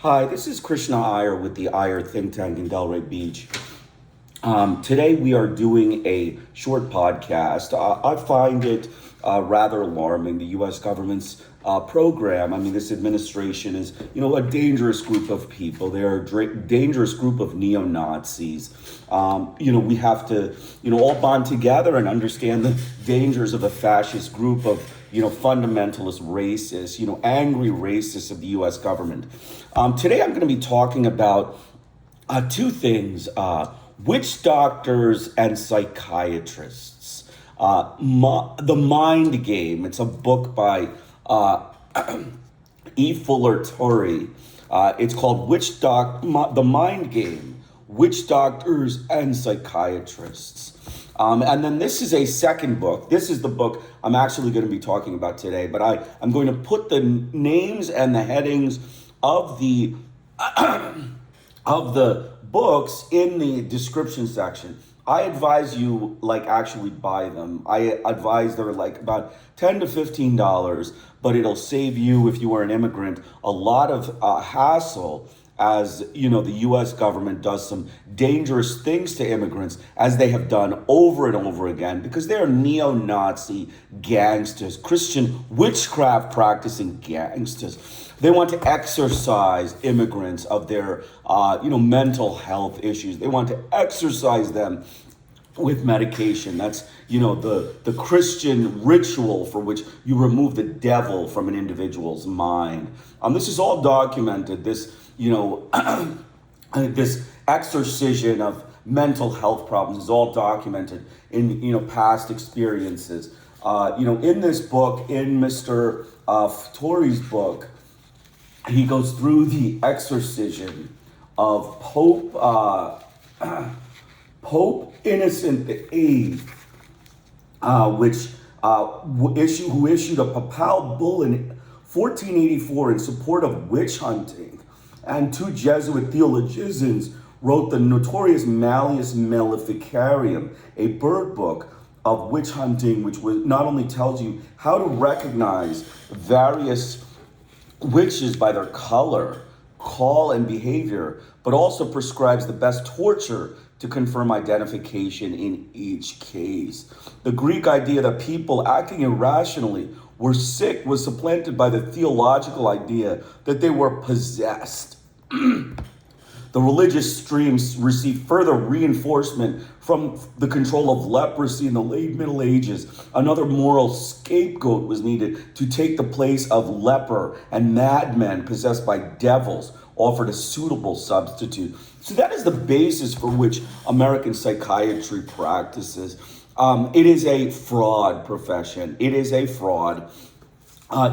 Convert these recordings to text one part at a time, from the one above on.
Hi, this is Krishna Iyer with the Iyer think tank in Delray Beach. Today we are doing a short podcast. I find it rather alarming, the U.S. government's program. I mean, this administration is, a dangerous group of people. They're a dangerous group of neo-Nazis. We have to, all bond together and understand the dangers of a fascist group of, fundamentalist racists, angry racists of the U.S. government. Today I'm going to be talking about two things, witch doctors and psychiatrists. The Mind Game, it's a book by E. Fuller Torrey. It's called The Mind Game, Witchdoctors and Psychiatrists. And then this is a second book. This is the book I'm actually going to be talking about today, but I'm going to put the names and the headings of the books in the description section. I advise you actually buy them. I advise they're about $10 to $15, but it'll save you, if you are an immigrant, a lot of hassle, as the U.S. government does some dangerous things to immigrants, as they have done over and over again, because they are neo-Nazi gangsters, Christian witchcraft practicing gangsters. They want to exorcise immigrants of their mental health issues. They want to exorcise them with medication. That's the Christian ritual for which you remove the devil from an individual's mind. This is all documented. This this exorcism of mental health problems is all documented in past experiences. In this book, in Mr. Torrey's book, he goes through the exorcism of Pope Innocent VIII, who issued a papal bull in 1484 in support of witch hunting. And two Jesuit theologians wrote the notorious Malleus Maleficarium, a bird book of witch hunting, which not only tells you how to recognize various witches by their color, call, and behavior, but also prescribes the best torture to confirm identification in each case. The Greek idea that people acting irrationally were sick was supplanted by the theological idea that they were possessed. The religious streams received further reinforcement from the control of leprosy in the late Middle Ages. Another moral scapegoat was needed to take the place of leper, and madmen possessed by devils offered a suitable substitute. So that is the basis for which American psychiatry practices. It is a fraud profession. It is a fraud.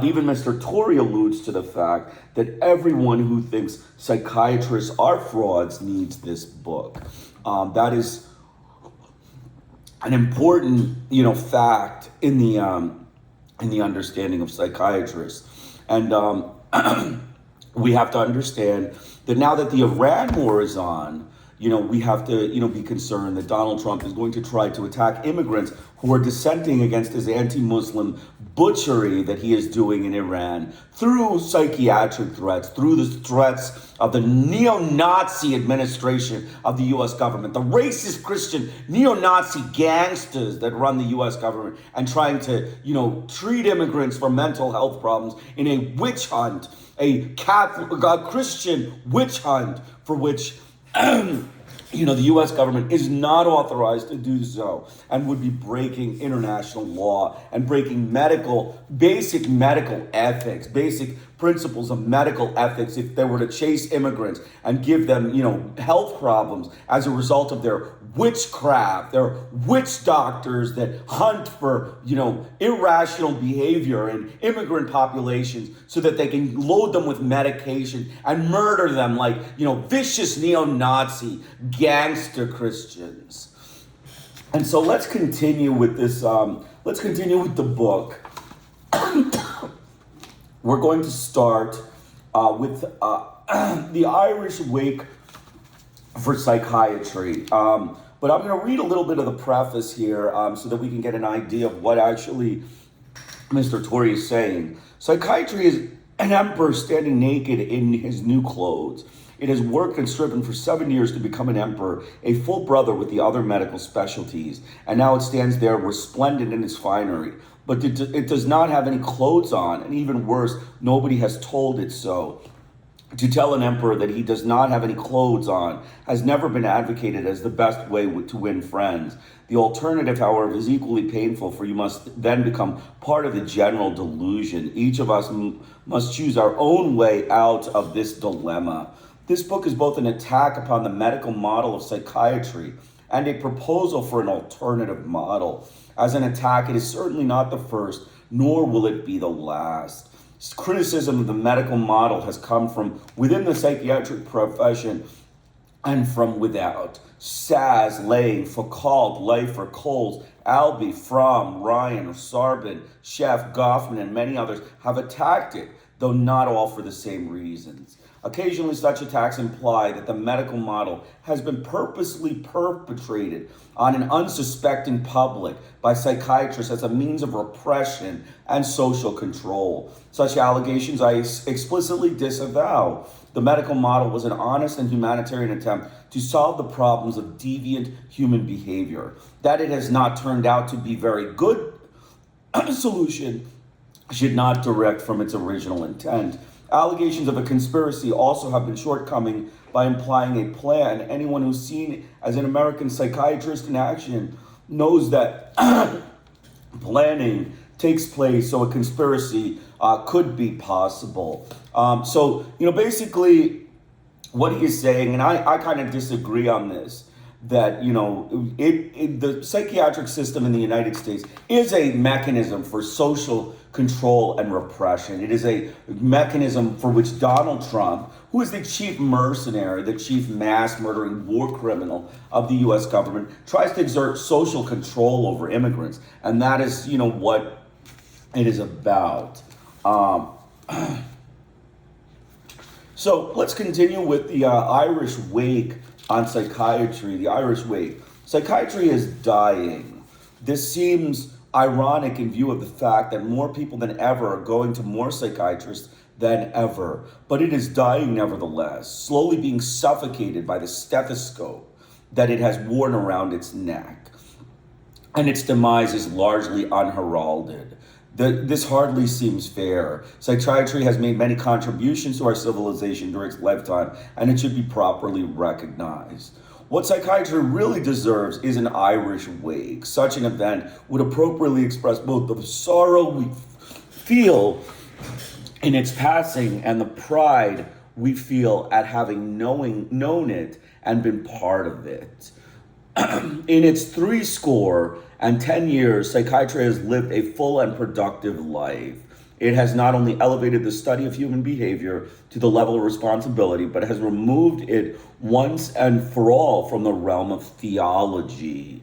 Even Mr. Torrey alludes to the fact that everyone who thinks psychiatrists are frauds needs this book. That is an important, fact in the understanding of psychiatrists. And we have to understand that now that the Iran war is on, we have to, be concerned that Donald Trump is going to try to attack immigrants who are dissenting against his anti-Muslim butchery that he is doing in Iran through psychiatric threats, through the threats of the neo-Nazi administration of the U.S. government, the racist Christian neo-Nazi gangsters that run the U.S. government, and trying to, treat immigrants for mental health problems in a witch hunt, a Christian witch hunt for which the U.S. government is not authorized to do so, and would be breaking international law and breaking basic medical ethics, basic principles of medical ethics if they were to chase immigrants and give them, health problems as a result of their witchcraft. They're witch doctors that hunt for, irrational behavior in immigrant populations so that they can load them with medication and murder them like, vicious neo-Nazi gangster Christians. And so let's continue with this, let's continue with the book. We're going to start with the Irish Wake for Psychiatry. But I'm going to read a little bit of the preface here so that we can get an idea of what actually Mr. Torrey is saying. Psychiatry An emperor standing naked in his new clothes. It has worked and striven for 7 years to become an emperor, a full brother with the other medical specialties, and now it stands there resplendent in its finery. But it does not have any clothes on, and even worse, nobody has told it so. To tell an emperor that he does not have any clothes on has never been advocated as the best way to win friends. The alternative, however, is equally painful, for you must then become part of the general delusion. Each of us must choose our own way out of this dilemma. This book is both an attack upon the medical model of psychiatry and a proposal for an alternative model. As an attack, it is certainly not the first, nor will it be the last. Criticism of the medical model has come from within the psychiatric profession and from without. Saz, Lane, Foucault, Leifer, Coles, Albee, Fromm, Ryan, Sarbin, Sheff, Goffman, and many others have attacked it, though not all for the same reasons. Occasionally, such attacks imply that the medical model has been purposely perpetrated on an unsuspecting public by psychiatrists as a means of repression and social control. Such allegations I explicitly disavow. The medical model was an honest and humanitarian attempt to solve the problems of deviant human behavior. That it has not turned out to be very good solution should not direct from its original intent. Allegations of a conspiracy also have been shortcoming by implying a plan. Anyone who's seen as an American psychiatrist in action knows that planning takes place, so a conspiracy could be possible. Basically what he is saying, and I kind of disagree on this, that, the psychiatric system in the United States is a mechanism for social control and repression. It is a mechanism for which Donald Trump, who is the chief mercenary, the chief mass murdering war criminal of the U.S. government, tries to exert social control over immigrants. And that is, what it is about. So let's continue with the Irish wake on psychiatry. The Irish wake. Psychiatry is dying. This seems ironic in view of the fact that more people than ever are going to more psychiatrists than ever. But it is dying nevertheless, slowly being suffocated by the stethoscope that it has worn around its neck. And its demise is largely unheralded. This hardly seems fair. Psychiatry has made many contributions to our civilization during its lifetime, and it should be properly recognized. What psychiatry really deserves is an Irish wake. Such an event would appropriately express both the sorrow we feel in its passing and the pride we feel at having known it and been part of it. In its 70 years, psychiatry has lived a full and productive life. It has not only elevated the study of human behavior to the level of responsibility, but has removed it once and for all from the realm of theology.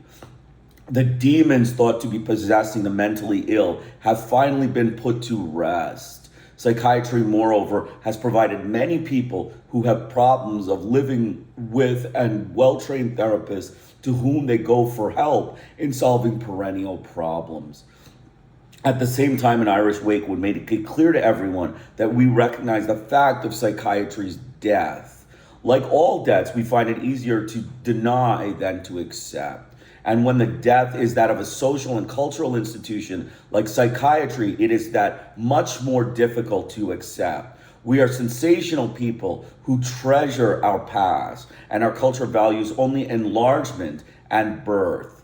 The demons thought to be possessing the mentally ill have finally been put to rest. Psychiatry, moreover, has provided many people who have problems of living with and well-trained therapists to whom they go for help in solving perennial problems. At the same time, an Irish wake would make it clear to everyone that we recognize the fact of psychiatry's death. Like all deaths, we find it easier to deny than to accept. And when the death is that of a social and cultural institution like psychiatry, it is that much more difficult to accept. We are sensational people who treasure our past, and our culture values only enlargement and birth.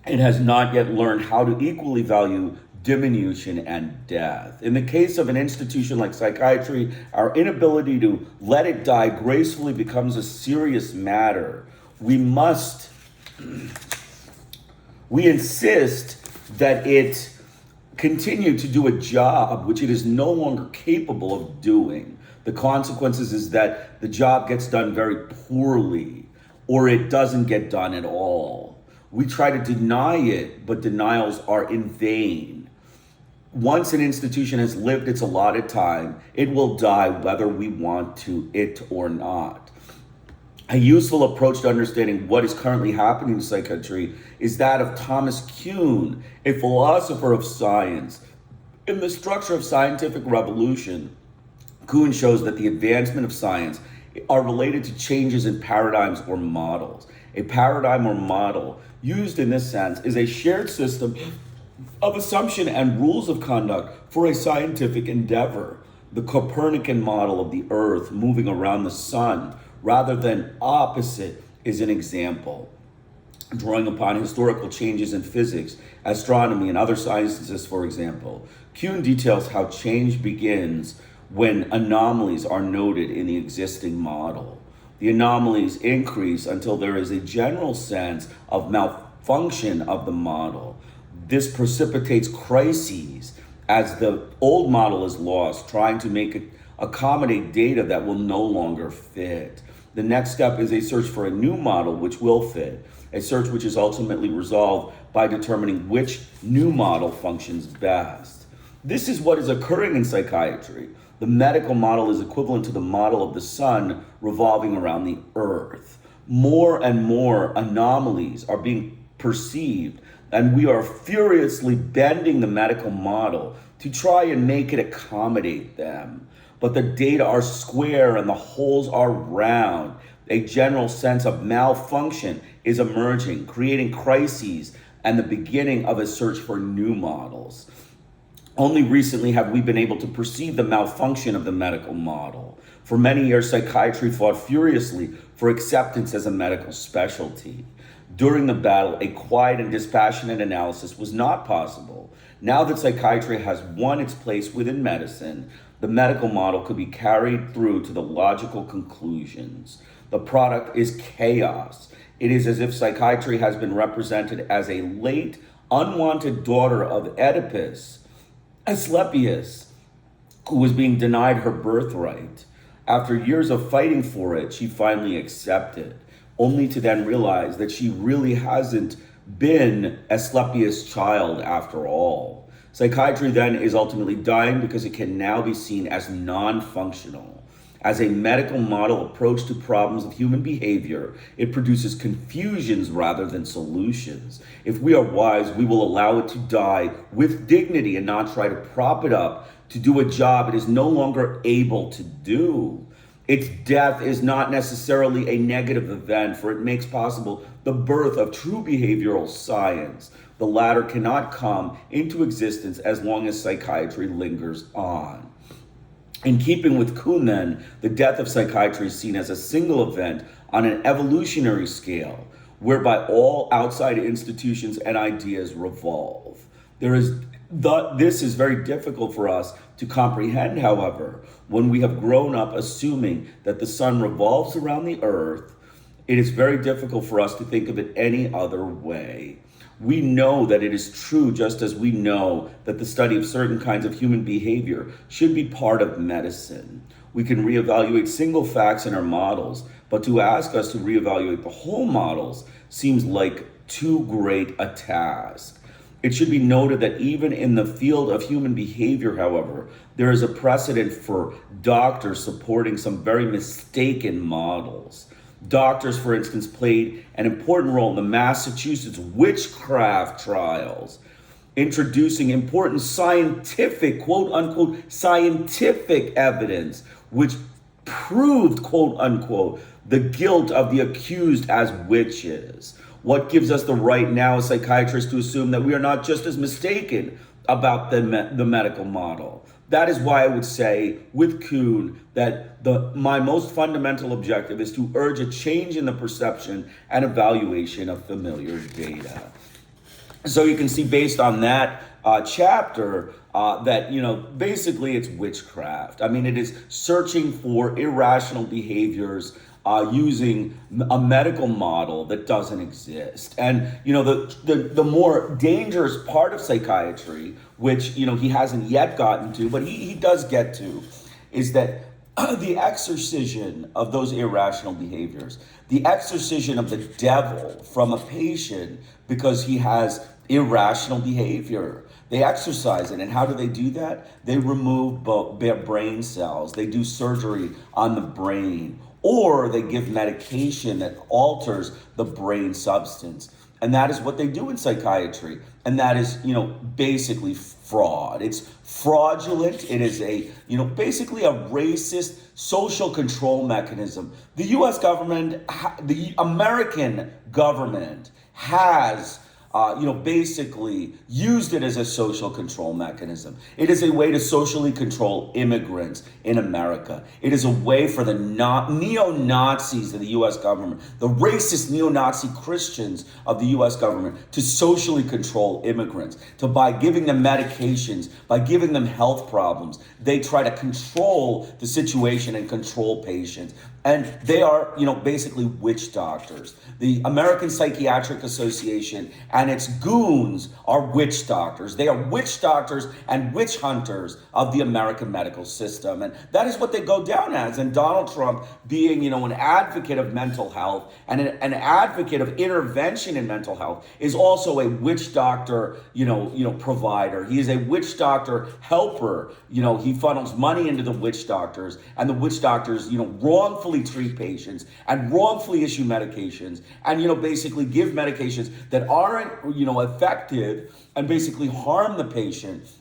It has not yet learned how to equally value diminution and death. In the case of an institution like psychiatry, our inability to let it die gracefully becomes a serious matter. We insist that it continue to do a job which it is no longer capable of doing. The consequences is that the job gets done very poorly, or it doesn't get done at all. We try to deny it, but denials are in vain. Once an institution has lived its allotted time, it will die whether we want to it or not. A useful approach to understanding what is currently happening in psychiatry is that of Thomas Kuhn, a philosopher of science. In the structure of scientific revolution, Kuhn shows that the advancement of science are related to changes in paradigms or models. A paradigm or model, used in this sense, is a shared system of assumption and rules of conduct for a scientific endeavor. The Copernican model of the Earth moving around the sun rather than opposite is an example. Drawing upon historical changes in physics, astronomy, and other sciences, for example, Kuhn details how change begins when anomalies are noted in the existing model. The anomalies increase until there is a general sense of malfunction of the model. This precipitates crises as the old model is lost, trying to make it accommodate data that will no longer fit. The next step is a search for a new model which will fit, a search which is ultimately resolved by determining which new model functions best. This is what is occurring in psychiatry. The medical model is equivalent to the model of the sun revolving around the earth. More and more anomalies are being perceived, and we are furiously bending the medical model to try and make it accommodate them. But the data are square and the holes are round. A general sense of malfunction is emerging, creating crises and the beginning of a search for new models. Only recently have we been able to perceive the malfunction of the medical model. For many years, psychiatry fought furiously for acceptance as a medical specialty. During the battle, a quiet and dispassionate analysis was not possible. Now that psychiatry has won its place within medicine, the medical model could be carried through to the logical conclusions. The product is chaos. It is as if psychiatry has been represented as a late, unwanted daughter of Oedipus, Asclepius, who was being denied her birthright. After years of fighting for it, she finally accepted, only to then realize that she really hasn't been Asclepius' child after all. Psychiatry then is ultimately dying because it can now be seen as non-functional. As a medical model approach to problems of human behavior, it produces confusions rather than solutions. If we are wise, we will allow it to die with dignity and not try to prop it up to do a job it is no longer able to do. Its death is not necessarily a negative event, for it makes possible the birth of true behavioral science. The latter cannot come into existence as long as psychiatry lingers on. In keeping with Kuhn, then, the death of psychiatry is seen as a single event on an evolutionary scale, whereby all outside institutions and ideas revolve. This is very difficult for us to comprehend, however, when we have grown up assuming that the sun revolves around the earth. It is very difficult for us to think of it any other way. We know that it is true, just as we know that the study of certain kinds of human behavior should be part of medicine. We can reevaluate single facts in our models, but to ask us to reevaluate the whole models seems like too great a task. It should be noted that even in the field of human behavior, however, there is a precedent for doctors supporting some very mistaken models. Doctors, for instance, played an important role in the Massachusetts witchcraft trials, introducing important scientific, quote unquote, scientific evidence, which proved, quote unquote, the guilt of the accused as witches. What gives us the right now as psychiatrists to assume that we are not just as mistaken about the medical model? That is why I would say with Kuhn that my most fundamental objective is to urge a change in the perception and evaluation of familiar data. So you can see based on that chapter that, basically it's witchcraft. I mean, it is searching for irrational behaviors using a medical model that doesn't exist. And, the more dangerous part of psychiatry, which, he hasn't yet gotten to, but he does get to, is that the exorcism of those irrational behaviors, the exorcism of the devil from a patient because he has irrational behavior. They exercise it. And how do they do that? They remove brain cells. They do surgery on the brain. Or they give medication that alters the brain substance. And that is what they do in psychiatry. And that is, basically fraud. It's fraudulent. It is basically a racist social control mechanism. The U.S. government, the American government has basically used it as a social control mechanism. It is a way to socially control immigrants in America. It is a way for the neo-Nazis of the U.S. government, the racist neo-Nazi Christians of the U.S. government, to socially control immigrants. By giving them medications, by giving them health problems, they try to control the situation and control patients. And they are, basically witch doctors. The American Psychiatric Association and its goons are witch doctors. They are witch doctors and witch hunters of the American medical system. And that is what they go down as. And Donald Trump, being, an advocate of mental health and an advocate of intervention in mental health, is also a witch doctor, provider. He is a witch doctor helper. He funnels money into the witch doctors, and the witch doctors, wrongfully treat patients and wrongfully issue medications and basically give medications that aren't effective and basically harm the patient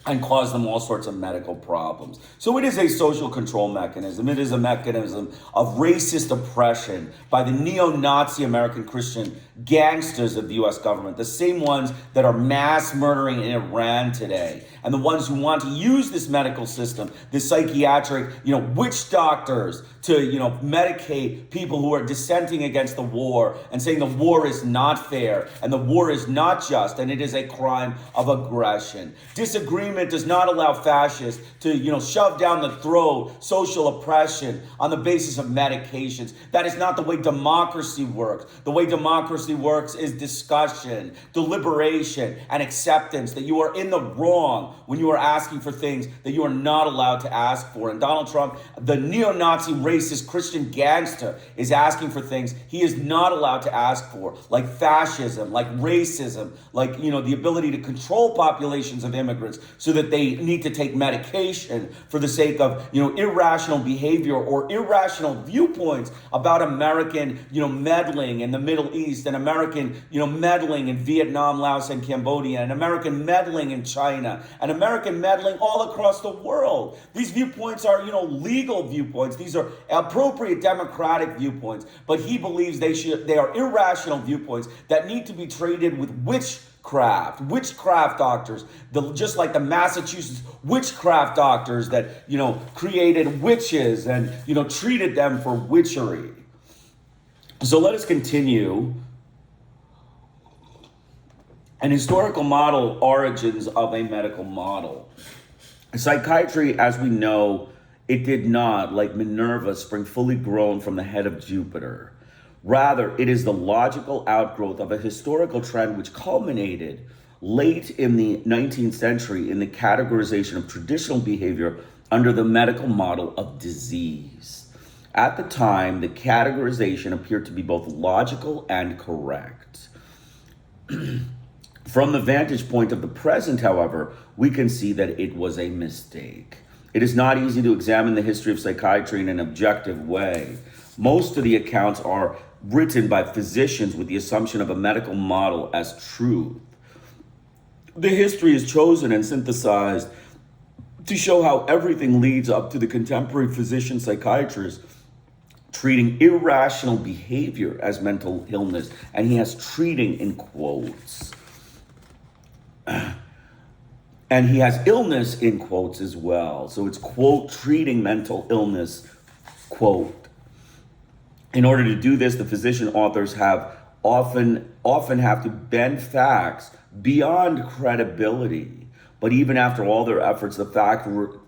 and cause them all sorts of medical problems. So it is a social control mechanism. It is a mechanism of racist oppression by the neo-Nazi American Christian gangsters of the U.S. government, the same ones that are mass murdering in Iran today, and the ones who want to use this medical system, this psychiatric, witch doctors, to, medicate people who are dissenting against the war and saying the war is not fair and the war is not just and it is a crime of aggression. Disagreement does not allow fascists to, shove down the throat social oppression on the basis of medications. That is not the way democracy works. The way democracy works is discussion, deliberation, and acceptance that you are in the wrong when you are asking for things that you are not allowed to ask for. And Donald Trump, the neo-Nazi racist Christian gangster, is asking for things he is not allowed to ask for, like fascism, like racism, like, the ability to control populations of immigrants so that they need to take medication for the sake of, irrational behavior or irrational viewpoints about American, meddling in the Middle East, and American, meddling in Vietnam, Laos, and Cambodia, and American meddling in China, and American meddling all across the world. These viewpoints are, legal viewpoints. These are appropriate democratic viewpoints, but he believes they are irrational viewpoints that need to be treated with witchcraft doctors, just like the Massachusetts witchcraft doctors that, created witches and, treated them for witchery. So let us continue. An historical model, origins of a medical model. Psychiatry, as we know, it did not, like Minerva, spring fully grown from the head of Jupiter. Rather, it is the logical outgrowth of a historical trend which culminated late in the 19th century in the categorization of traditional behavior under the medical model of disease. At the time, the categorization appeared to be both logical and correct. From the vantage point of the present, however, we can see that it was a mistake. It is not easy to examine the history of psychiatry in an objective way. Most of the accounts are written by physicians with the assumption of a medical model as truth. The history is chosen and synthesized to show how everything leads up to the contemporary physician psychiatrist treating irrational behavior as mental illness, and he has treating in quotes. And he has illness in quotes as well. So it's, quote, treating mental illness, quote. In order to do this, the physician authors have often have to bend facts beyond credibility. But even after all their efforts, the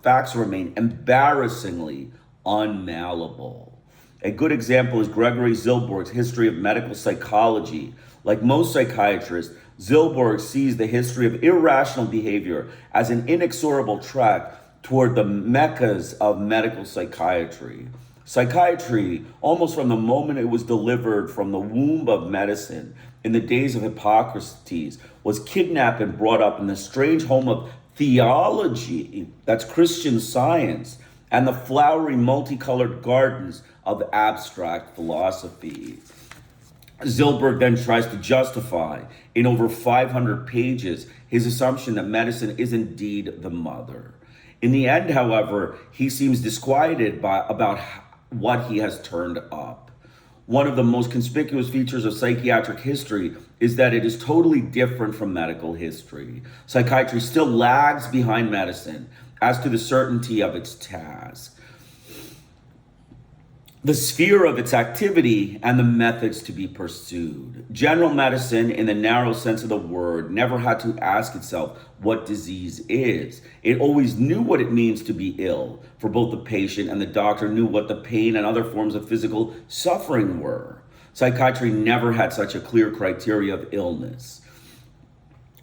facts remain embarrassingly unmalleable. A good example is Gregory Zilberg's History of Medical Psychology. Like most psychiatrists, Zilberg sees the history of irrational behavior as an inexorable track toward the meccas of medical psychiatry. Psychiatry, almost from the moment it was delivered from the womb of medicine in the days of Hippocrates, was kidnapped and brought up in the strange home of theology, that's Christian Science, and the flowery multicolored gardens of abstract philosophy. Zilberg then tries to justify in over 500 pages his assumption that medicine is indeed the mother. In the end, however, he seems disquieted about what he has turned up. One of the most conspicuous features of psychiatric history is that it is totally different from medical history. Psychiatry still lags behind medicine as to the certainty of its task, the sphere of its activity, and the methods to be pursued. General medicine, in the narrow sense of the word, never had to ask itself what disease is. It always knew what it means to be ill, for both the patient and the doctor knew what the pain and other forms of physical suffering were. Psychiatry never had such a clear criteria of illness.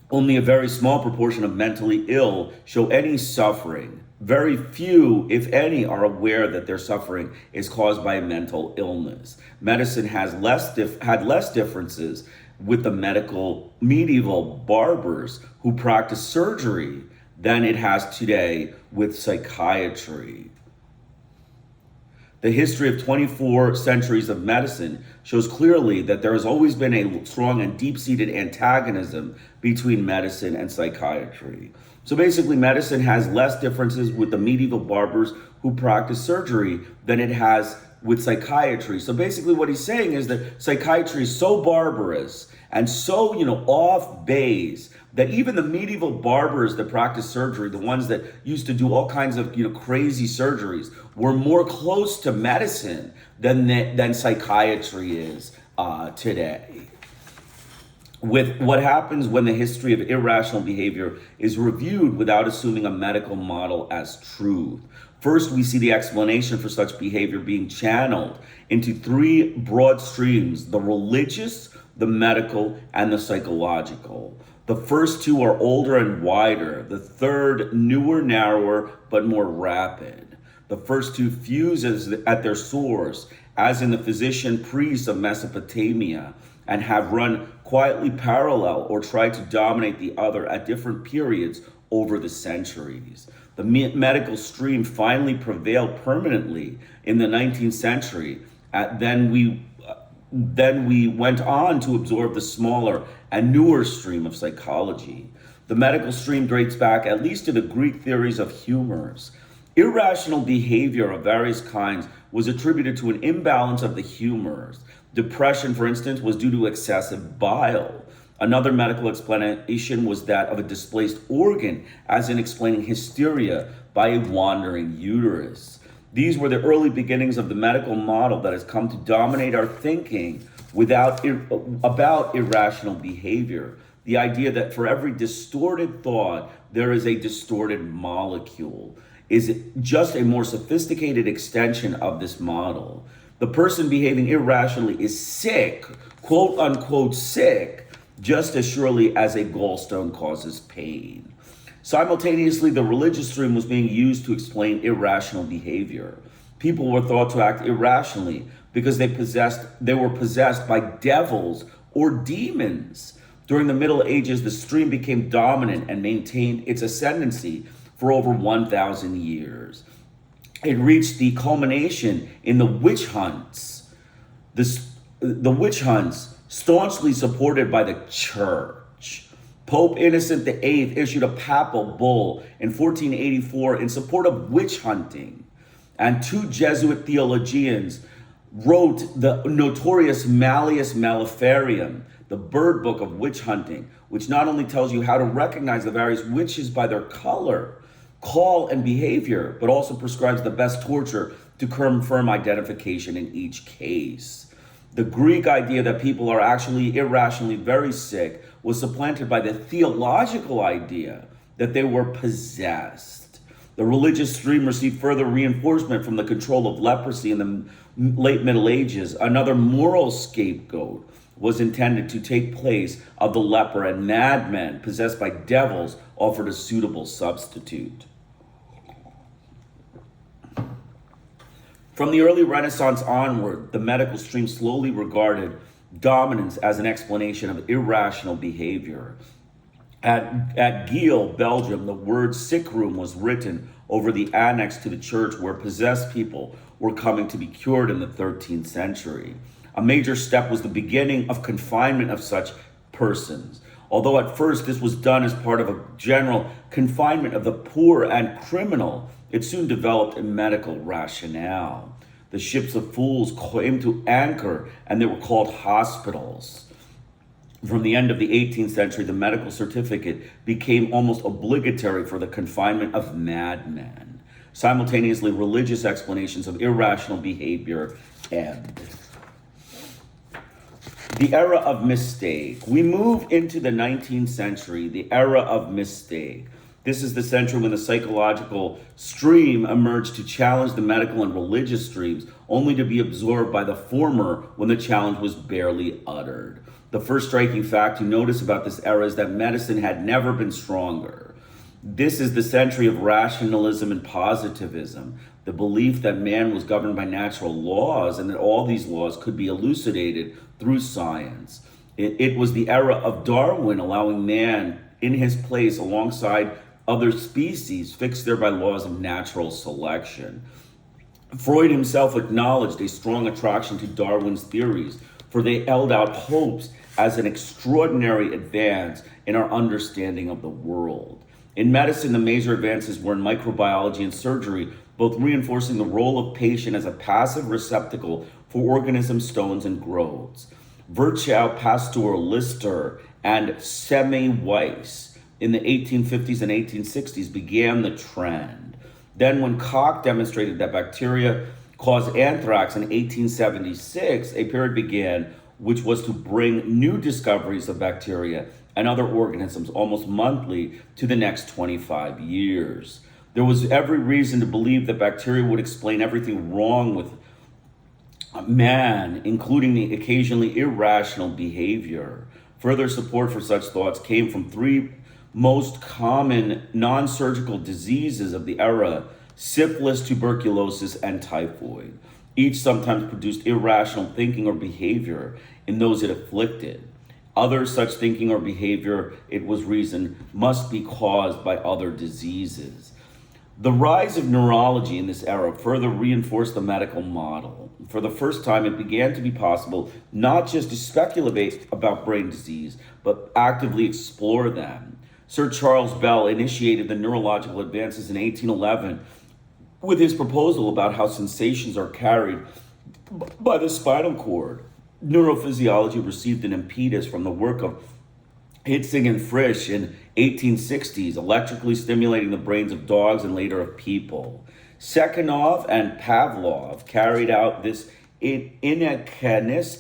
Only a very small proportion of mentally ill show any suffering. Very few, if any, are aware that their suffering is caused by a mental illness. Medicine had less differences with the medieval barbers who practiced surgery than it has today with psychiatry. The history of 24 centuries of medicine shows clearly that there has always been a strong and deep-seated antagonism between medicine and psychiatry. So basically, medicine has less differences with the medieval barbers who practice surgery than it has with psychiatry. So basically what he's saying is that psychiatry is so barbarous and so, off base that even the medieval barbers that practice surgery, the ones that used to do all kinds of, crazy surgeries, were more close to medicine than psychiatry is today. With what happens when the history of irrational behavior is reviewed without assuming a medical model as truth. First, we see the explanation for such behavior being channeled into three broad streams: the religious, the medical, and the psychological. The first two are older and wider. The third, newer, narrower, but more rapid. The first two fuse at their source, as in the physician priests of Mesopotamia, and have run quietly parallel or tried to dominate the other at different periods over the centuries. The medical stream finally prevailed permanently in the 19th century. Then we went on to absorb the smaller and newer stream of psychology. The medical stream dates back at least to the Greek theories of humors. Irrational behavior of various kinds was attributed to an imbalance of the humors. Depression, for instance, was due to excessive bile. Another medical explanation was that of a displaced organ, as in explaining hysteria by a wandering uterus. These were the early beginnings of the medical model that has come to dominate our thinking about irrational behavior. The idea that for every distorted thought, there is a distorted molecule is just a more sophisticated extension of this model. The person behaving irrationally is sick, quote unquote sick, just as surely as a gallstone causes pain. Simultaneously, the religious stream was being used to explain irrational behavior. People were thought to act irrationally because they were possessed by devils or demons. During the Middle Ages, the stream became dominant and maintained its ascendancy for over 1,000 years. It reached the culmination in the witch hunts. The witch hunts, staunchly supported by the church. Pope Innocent VIII issued a papal bull in 1484 in support of witch hunting. And two Jesuit theologians wrote the notorious Malleus Maleficarium, the bird book of witch hunting, which not only tells you how to recognize the various witches by their color, call, and behavior, but also prescribes the best torture to confirm identification in each case. The Greek idea that people are actually irrationally very sick was supplanted by the theological idea that they were possessed. The religious stream received further reinforcement from the control of leprosy in the late Middle Ages. Another moral scapegoat was intended to take place of the leper, and madmen possessed by devils offered a suitable substitute. From the early Renaissance onward, the medical stream slowly regarded dominance as an explanation of irrational behavior. At Giel, Belgium, the word sick room was written over the annex to the church where possessed people were coming to be cured in the 13th century. A major step was the beginning of confinement of such persons. Although at first this was done as part of a general confinement of the poor and criminal, it soon developed a medical rationale. The ships of fools came to anchor, and they were called hospitals. From the end of the 18th century, the medical certificate became almost obligatory for the confinement of madmen. Simultaneously, religious explanations of irrational behavior ebbed. The era of mistake. We move into the 19th century, the era of mistake. This is the century when the psychological stream emerged to challenge the medical and religious streams, only to be absorbed by the former when the challenge was barely uttered. The first striking fact to notice about this era is that medicine had never been stronger. This is the century of rationalism and positivism, the belief that man was governed by natural laws and that all these laws could be elucidated through science. It was the era of Darwin, allowing man in his place alongside other species fixed there by laws of natural selection. Freud himself acknowledged a strong attraction to Darwin's theories, for they held out hopes as an extraordinary advance in our understanding of the world. In medicine, the major advances were in microbiology and surgery, both reinforcing the role of patient as a passive receptacle for organism stones and growths. Virchow, Pasteur, Lister, and Semmelweis in the 1850s and 1860s began the trend. Then when Koch demonstrated that bacteria caused anthrax in 1876, a period began which was to bring new discoveries of bacteria and other organisms almost monthly to the next 25 years. There was every reason to believe that bacteria would explain everything wrong with man, including the occasionally irrational behavior. Further support for such thoughts came from three most common non-surgical diseases of the era: syphilis, tuberculosis, and typhoid. Each sometimes produced irrational thinking or behavior in those it afflicted. Other such thinking or behavior, it was reasoned, must be caused by other diseases. The rise of neurology in this era further reinforced the medical model. For the first time, it began to be possible not just to speculate about brain disease, but actively explore them. Sir Charles Bell initiated the neurological advances in 1811 with his proposal about how sensations are carried by the spinal cord. Neurophysiology received an impetus from the work of Hitzig and Frisch in 1860s, electrically stimulating the brains of dogs and later of people. Sekhanov and Pavlov carried out this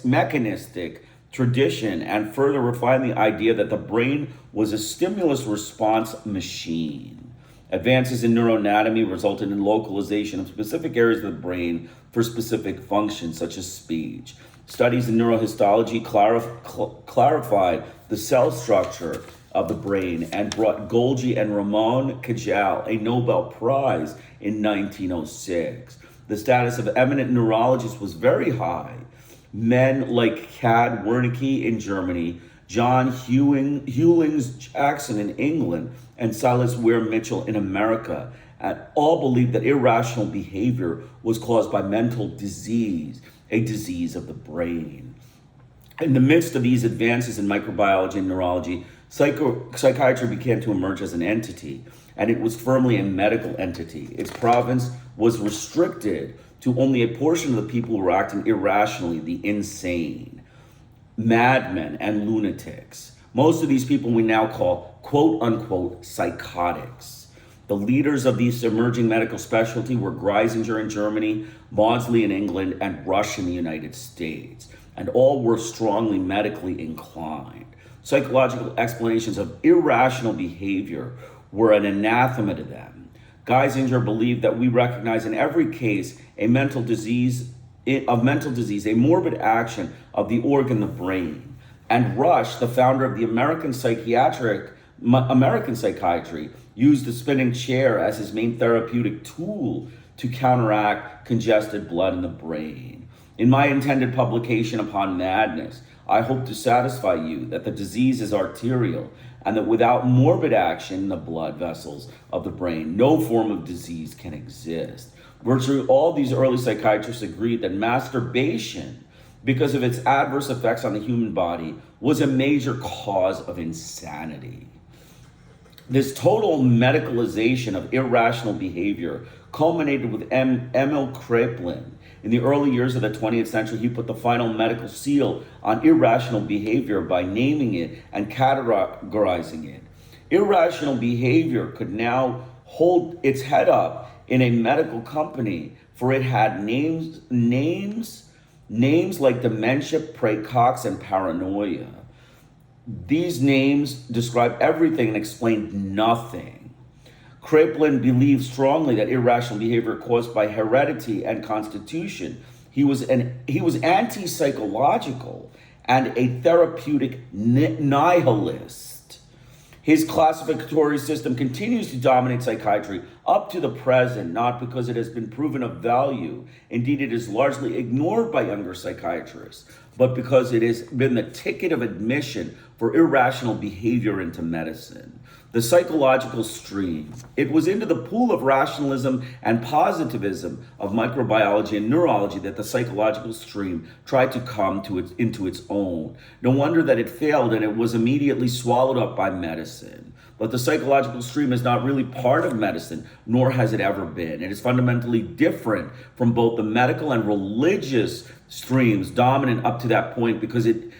mechanistic tradition and further refined the idea that the brain was a stimulus response machine. Advances in neuroanatomy resulted in localization of specific areas of the brain for specific functions, such as speech. Studies in neurohistology clarified the cell structure of the brain and brought Golgi and Ramon Cajal a Nobel Prize in 1906. The status of eminent neurologists was very high. Men like Cad Wernicke in Germany, John Hewlings Jackson in England, and Silas Weir Mitchell in America, and all believed that irrational behavior was caused by mental disease, a disease of the brain. In the midst of these advances in microbiology and neurology, psychiatry began to emerge as an entity, and it was firmly a medical entity. Its province was restricted to only a portion of the people who were acting irrationally, the insane, madmen, and lunatics. Most of these people we now call quote-unquote psychotics. The leaders of this emerging medical specialty were Greisinger in Germany, Maudsley in England, and Rush in the United States, and all were strongly medically inclined. Psychological explanations of irrational behavior were an anathema to them. Geisinger believed that we recognize in every case a mental disease, a morbid action of the organ, the brain. And Rush, the founder of the American psychiatry, used the spinning chair as his main therapeutic tool to counteract congested blood in the brain. In my intended publication upon madness, I hope to satisfy you that the disease is arterial and that without morbid action in the blood vessels of the brain, no form of disease can exist. Virtually all these early psychiatrists agreed that masturbation because of its adverse effects on the human body, was a major cause of insanity. This total medicalization of irrational behavior culminated with Emil Kraepelin. In the early years of the 20th century, he put the final medical seal on irrational behavior by naming it and categorizing it. Irrational behavior could now hold its head up in a medical company, for it had names like dementia, praecox, and paranoia. These names describe everything and explain nothing. Kraepelin believed strongly that irrational behavior caused by heredity and constitution. He was anti-psychological and a therapeutic nihilist. His classificatory system continues to dominate psychiatry up to the present, not because it has been proven of value. Indeed, it is largely ignored by younger psychiatrists, but because it has been the ticket of admission for irrational behavior into medicine. The psychological stream. It was into the pool of rationalism and positivism of microbiology and neurology that the psychological stream tried to come into its own. No wonder that it failed and it was immediately swallowed up by medicine. But the psychological stream is not really part of medicine, nor has it ever been. It is fundamentally different from both the medical and religious streams dominant up to that point, because it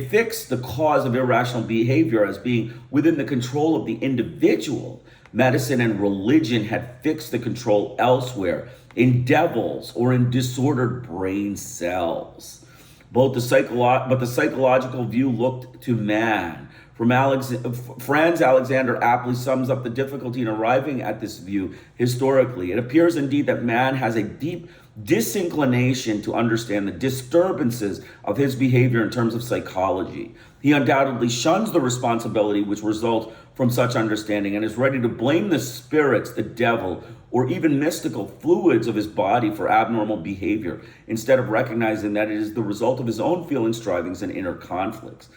fixed the cause of irrational behavior as being within the control of the individual. Medicine and religion had fixed the control elsewhere, in devils or in disordered brain cells. But the psychological view looked to man. Franz Alexander aptly sums up the difficulty in arriving at this view historically. It appears indeed that man has a deep disinclination to understand the disturbances of his behavior in terms of psychology. He undoubtedly shuns the responsibility which results from such understanding and is ready to blame the spirits, the devil, or even mystical fluids of his body for abnormal behavior, instead of recognizing that it is the result of his own feeling strivings and inner conflicts.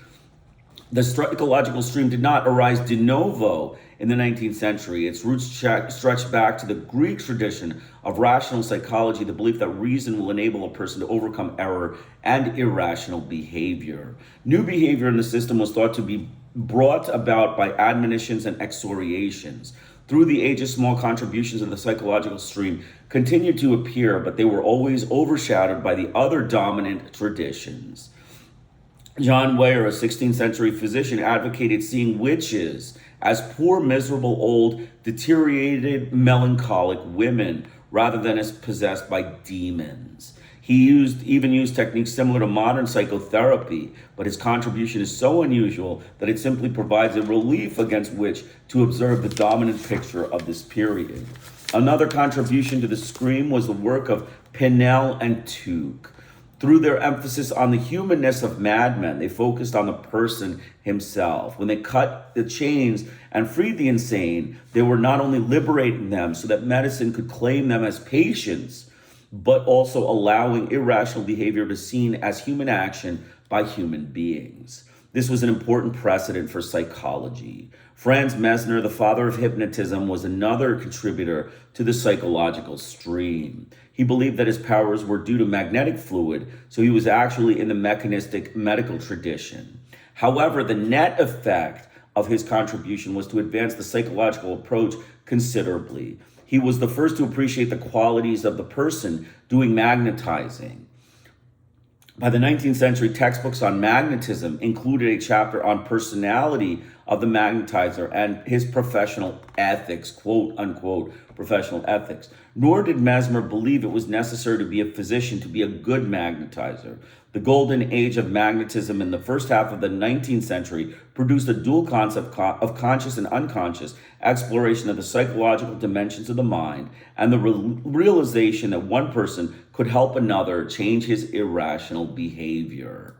The psychological stream did not arise de novo in the 19th century. Its roots stretch back to the Greek tradition of rational psychology, the belief that reason will enable a person to overcome error and irrational behavior. New behavior in the system was thought to be brought about by admonitions and exhortations. Through the ages, small contributions of the psychological stream continued to appear, but they were always overshadowed by the other dominant traditions. John Weyer, a 16th century physician, advocated seeing witches as poor, miserable, old, deteriorated, melancholic women rather than as possessed by demons. He even used techniques similar to modern psychotherapy, but his contribution is so unusual that it simply provides a relief against which to observe the dominant picture of this period. Another contribution to the stream was the work of Pinel and Tuke. Through their emphasis on the humanness of madmen, they focused on the person himself. When they cut the chains and freed the insane, they were not only liberating them so that medicine could claim them as patients, but also allowing irrational behavior to be seen as human action by human beings. This was an important precedent for psychology. Franz Mesmer, the father of hypnotism, was another contributor to the psychological stream. He believed that his powers were due to magnetic fluid, so he was actually in the mechanistic medical tradition. However, the net effect of his contribution was to advance the psychological approach considerably. He was the first to appreciate the qualities of the person doing magnetizing. By the 19th century, textbooks on magnetism included a chapter on personality of the magnetizer and his professional ethics, quote unquote, professional ethics. Nor did Mesmer believe it was necessary to be a physician to be a good magnetizer. The golden age of magnetism in the first half of the 19th century produced a dual concept of conscious and unconscious exploration of the psychological dimensions of the mind and the realization that one person could help another change his irrational behavior.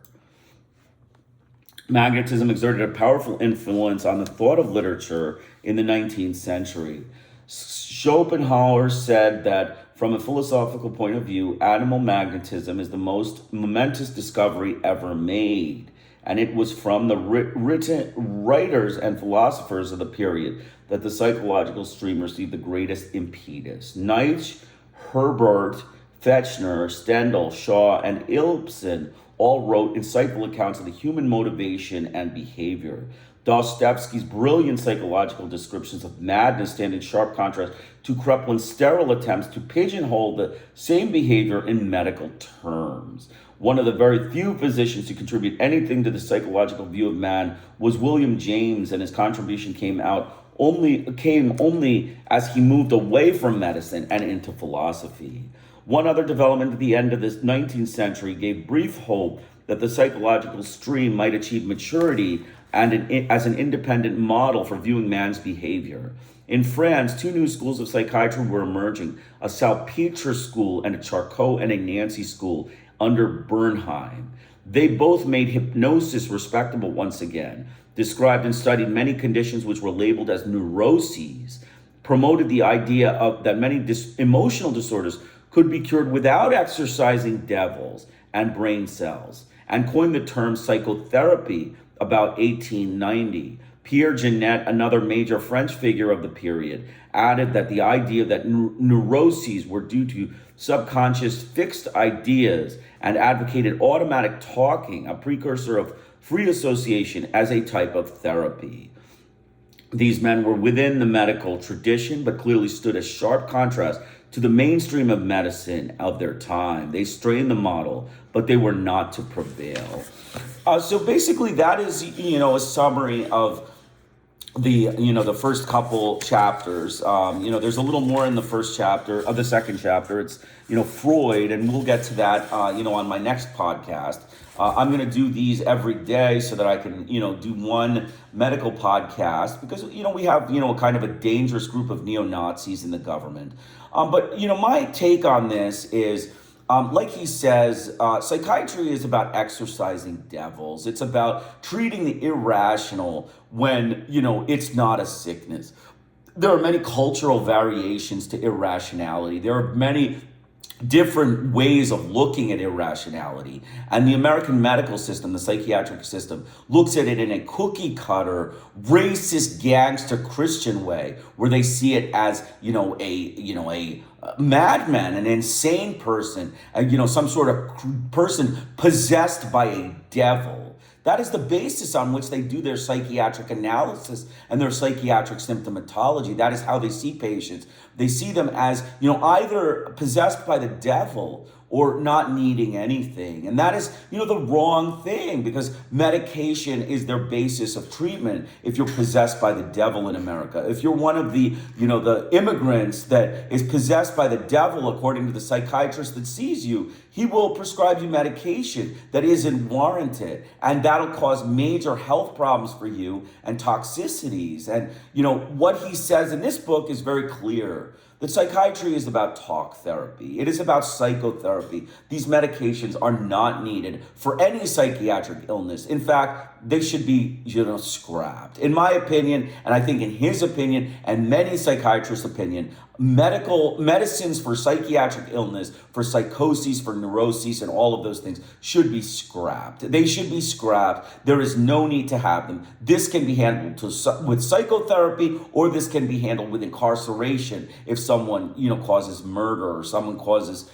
Magnetism exerted a powerful influence on the thought of literature in the 19th century. Schopenhauer said that from a philosophical point of view, animal magnetism is the most momentous discovery ever made. And it was from the writers and philosophers of the period that the psychological stream received the greatest impetus. Nietzsche, Herbert, Fechner, Stendhal, Shaw, and Ibsen all wrote insightful accounts of the human motivation and behavior. Dostoevsky's brilliant psychological descriptions of madness stand in sharp contrast to Kraplin's sterile attempts to pigeonhole the same behavior in medical terms. One of the very few physicians to contribute anything to the psychological view of man was William James, and his contribution came only as he moved away from medicine and into philosophy. One other development at the end of the 19th century gave brief hope that the psychological stream might achieve maturity as an independent model for viewing man's behavior. In France, two new schools of psychiatry were emerging, a Salpetre school and a Charcot and a Nancy school under Bernheim. They both made hypnosis respectable once again, described and studied many conditions which were labeled as neuroses, promoted the idea that many emotional disorders could be cured without exorcising devils and brain cells, and coined the term psychotherapy about 1890. Pierre Janet, another major French figure of the period, added that the idea that neuroses were due to subconscious fixed ideas and advocated automatic talking, a precursor of free association, as a type of therapy. These men were within the medical tradition, but clearly stood as sharp contrast to the mainstream of medicine of their time. They strained the model, but they were not to prevail. So basically, that is, a summary of the first couple chapters. There's a little more in the first chapter of the second chapter. It's, Freud, and we'll get to that, on my next podcast. I'm going to do these every day so that I can, do one medical podcast because, we have, kind of a dangerous group of neo-Nazis in the government. But my take on this is, like he says, psychiatry is about exorcising devils. It's about treating the irrational when, it's not a sickness. There are many cultural variations to irrationality. There are many different ways of looking at irrationality. And the American medical system, the psychiatric system, looks at it in a cookie cutter, racist, gangster Christian way, where they see it as, a madman, an insane person, some sort of person possessed by a devil. That is the basis on which they do their psychiatric analysis and their psychiatric symptomatology. That is how they see patients. They see them as, either possessed by the devil or not needing anything. And that is, the wrong thing, because medication is their basis of treatment if you're possessed by the devil in America. If you're one of the, the immigrants that is possessed by the devil, according to the psychiatrist that sees you, he will prescribe you medication that isn't warranted. And that'll cause major health problems for you and toxicities. And, what he says in this book is very clear. That psychiatry is about talk therapy. It is about psychotherapy. These medications are not needed for any psychiatric illness. In fact, they should be, scrapped. In my opinion, and I think in his opinion, and many psychiatrists' opinion, medicines for psychiatric illness, for psychoses, for neuroses, and all of those things should be scrapped. They should be scrapped. There is no need to have them. This can be handled with psychotherapy, or this can be handled with incarceration if someone, causes murder, or someone causes,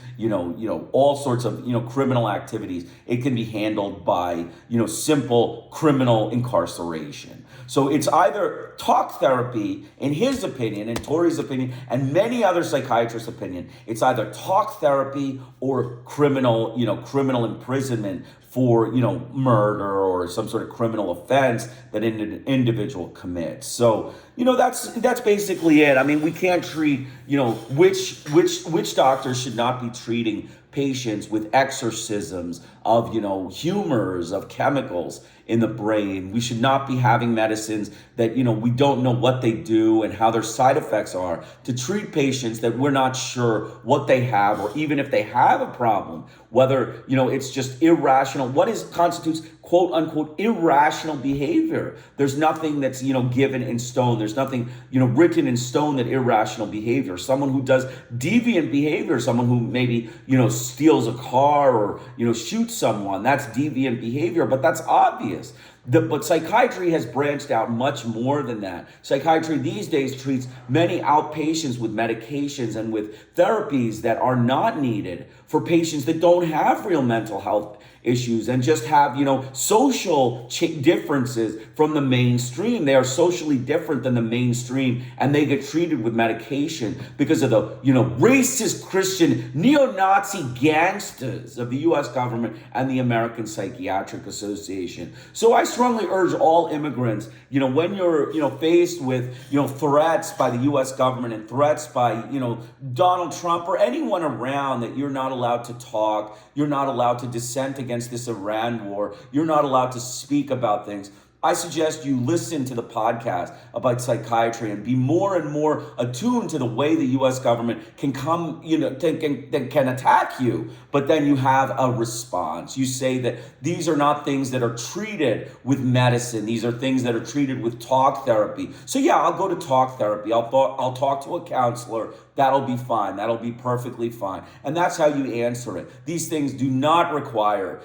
all sorts of, criminal activities. It can be handled by, simple criminal incarceration. So it's either talk therapy, in his opinion, in Torrey's opinion, and many other psychiatrists' opinion, it's either talk therapy or criminal imprisonment for, murder or some sort of criminal offense that an individual commits. So, that's basically it. I mean, we can't treat, witch doctors should not be treating patients with exorcisms of, humors, of chemicals in the brain. We should not be having medicines that, we don't know what they do and how their side effects are, to treat patients that we're not sure what they have, or even if they have a problem, whether, it's just irrational. What constitutes quote unquote irrational behavior? There's nothing that's, given in stone. There's nothing, written in stone that irrational behavior. Someone who does deviant behavior, someone who maybe, steals a car or, shoots someone, that's deviant behavior, but that's obvious. But psychiatry has branched out much more than that. Psychiatry these days treats many outpatients with medications and with therapies that are not needed for patients that don't have real mental health issues and just have, social differences from the mainstream. They are socially different than the mainstream, and they get treated with medication because of the, racist Christian neo-Nazi gangsters of the U.S. government and the American Psychiatric Association. So I strongly urge all immigrants, when you're, faced with, threats by the U.S. government and threats by, Donald Trump or anyone around, that you're not allowed to talk, you're not allowed to dissent against this Iran war, you're not allowed to speak about things. I suggest you listen to the podcast about psychiatry and be more and more attuned to the way the U.S. government can come, can attack you, but then you have a response. You say that these are not things that are treated with medicine. These are things that are treated with talk therapy. So yeah, I'll go to talk therapy. I'll talk to a counselor. That'll be fine. That'll be perfectly fine. And that's how you answer it. These things do not require,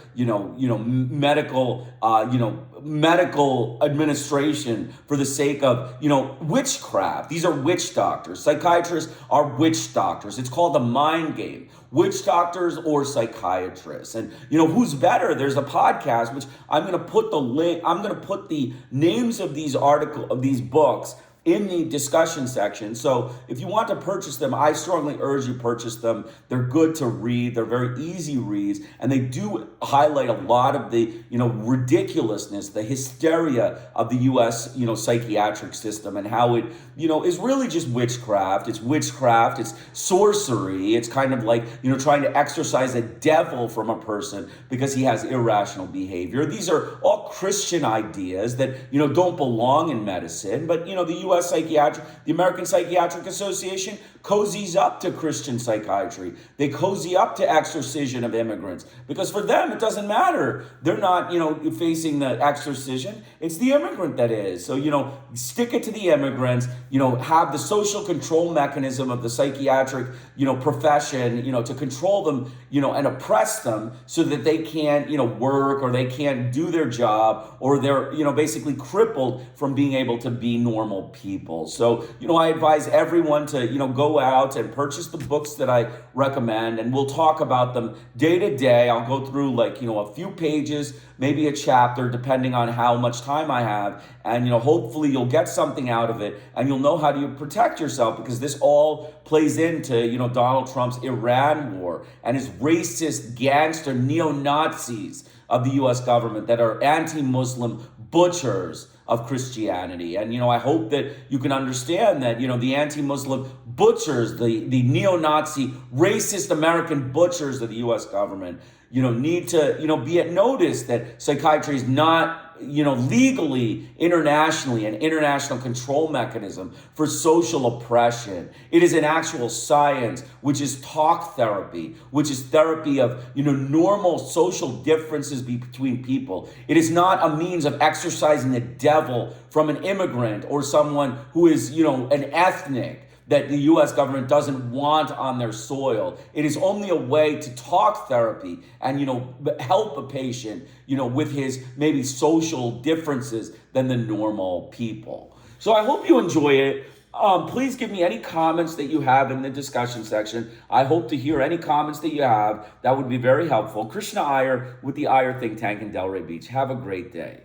medical administration for the sake of, witchcraft. These are witch doctors. Psychiatrists are witch doctors. It's called the mind game. Witch doctors or psychiatrists. And, who's better? There's a podcast, which I'm going to put the link, I'm going to put the names of these books in the discussion section. So if you want to purchase them, I strongly urge you purchase them. They're good to read. They're very easy reads. And they do highlight a lot of the, ridiculousness, the hysteria of the U.S., psychiatric system, and how it, is really just witchcraft. It's witchcraft. It's sorcery. It's kind of like, trying to exorcise a devil from a person because he has irrational behavior. These are all Christian ideas that, don't belong in medicine. But, the American Psychiatric Association cozies up to Christian psychiatry. They cozy up to exorcism of immigrants because for them, it doesn't matter. They're not, facing the exorcism. It's the immigrant that is. So, stick it to the immigrants, have the social control mechanism of the psychiatric, profession, to control them, and oppress them so that they can't, work or they can't do their job or they're, basically crippled from being able to be normal people. So, I advise everyone to, go out and purchase the books that I recommend, and we'll talk about them day to day. I'll go through a few pages, maybe a chapter, depending on how much time I have. And, hopefully you'll get something out of it and you'll know how to protect yourself, because this all plays into, Donald Trump's Iran war and his racist gangster neo-Nazis of the U.S. government that are anti-Muslim butchers of Christianity. And, I hope that you can understand that, the anti-Muslim butchers, the neo-Nazi racist American butchers of the U.S. government, need to, be at notice that psychiatry is not, legally, internationally, an international control mechanism for social oppression. It is an actual science, which is talk therapy, which is therapy of, normal social differences between people. It is not a means of exorcising the devil from an immigrant or someone who is, an ethnic that the U.S. government doesn't want on their soil. It is only a way to talk therapy and, help a patient, with his maybe social differences than the normal people. So I hope you enjoy it. Please give me any comments that you have in the discussion section. I hope to hear any comments that you have. That would be very helpful. Krishna Iyer with the Iyer Think Tank in Delray Beach. Have a great day.